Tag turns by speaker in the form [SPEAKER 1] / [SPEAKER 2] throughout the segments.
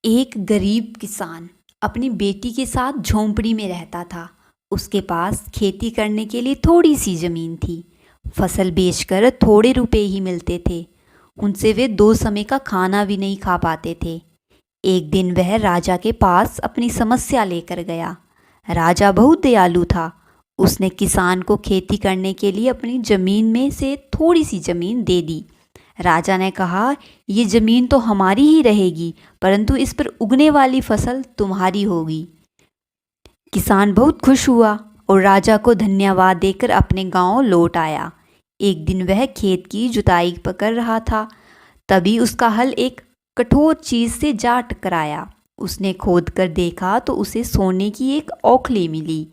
[SPEAKER 1] एक गरीब किसान अपनी बेटी के साथ झोंपड़ी में रहता था। उसके पास खेती करने के लिए थोड़ी सी ज़मीन थी। फसल बेचकर थोड़े रुपए ही मिलते थे। उनसे वे 2 समय का खाना भी नहीं खा पाते थे। एक दिन वह राजा के पास अपनी समस्या लेकर गया। राजा बहुत दयालु था। उसने किसान को खेती करने के लिए अपनी ज़मीन में से थोड़ी सी ज़मीन दे दी। राजा ने कहा, ये ज़मीन तो हमारी ही रहेगी, परंतु इस पर उगने वाली फसल तुम्हारी होगी। किसान बहुत खुश हुआ और राजा को धन्यवाद देकर अपने गांव लौट आया। एक दिन वह खेत की जुताई कर रहा था। तभी उसका हल एक कठोर चीज से जा टकराया। उसने खोद कर देखा तो उसे सोने की एक औखली मिली।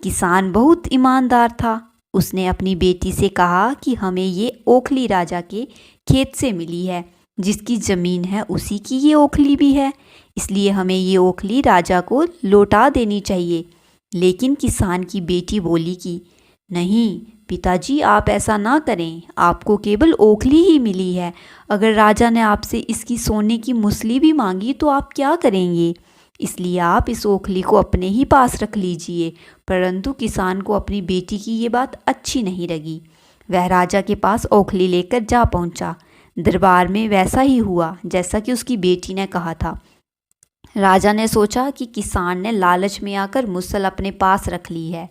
[SPEAKER 1] किसान बहुत ईमानदार था। उसने अपनी बेटी से कहा कि हमें ये ओखली राजा के खेत से मिली है। जिसकी ज़मीन है उसी की ये ओखली भी है, इसलिए हमें ये ओखली राजा को लौटा देनी चाहिए। लेकिन किसान की बेटी बोली कि नहीं पिताजी, आप ऐसा ना करें, आपको केवल ओखली ही मिली है। अगर राजा ने आपसे इसकी सोने की मुसली भी मांगी तो आप क्या करेंगे? इसलिए आप इस ओखली को अपने ही पास रख लीजिए। परंतु किसान को अपनी बेटी की ये बात अच्छी नहीं लगी। वह राजा के पास ओखली लेकर जा पहुंचा। दरबार में वैसा ही हुआ जैसा कि उसकी बेटी ने कहा था। राजा ने सोचा कि किसान ने लालच में आकर मुसल अपने पास रख ली है।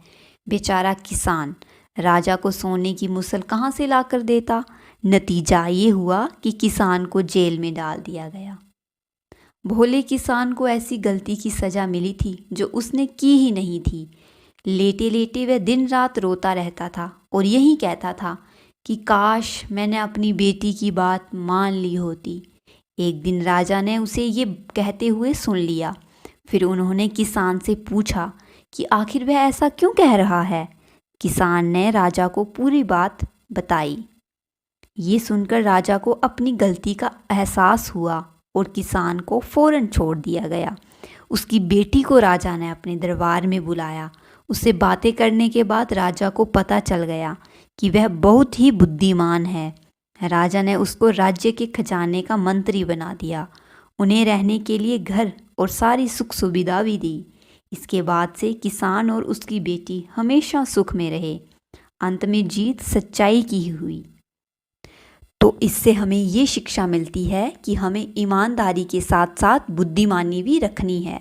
[SPEAKER 1] बेचारा किसान राजा को सोने की मुसल कहाँ से लाकर देता। नतीजा ये हुआ कि किसान को जेल में डाल दिया गया। भोले किसान को ऐसी गलती की सज़ा मिली थी जो उसने की ही नहीं थी। लेटे लेटे वह दिन रात रोता रहता था और यही कहता था कि काश मैंने अपनी बेटी की बात मान ली होती। एक दिन राजा ने उसे ये कहते हुए सुन लिया। फिर उन्होंने किसान से पूछा कि आखिर वह ऐसा क्यों कह रहा है। किसान ने राजा को पूरी बात बताई। ये सुनकर राजा को अपनी गलती का एहसास हुआ और किसान को फौरन छोड़ दिया गया। उसकी बेटी को राजा ने अपने दरबार में बुलाया। उससे बातें करने के बाद राजा को पता चल गया कि वह बहुत ही बुद्धिमान है। राजा ने उसको राज्य के खजाने का मंत्री बना दिया। उन्हें रहने के लिए घर और सारी सुख सुविधा भी दी। इसके बाद से किसान और उसकी बेटी हमेशा सुख में रहे। अंत में जीत सच्चाई की ही हुई। तो इससे हमें ये शिक्षा मिलती है कि हमें ईमानदारी के साथ साथ बुद्धिमानी भी रखनी है।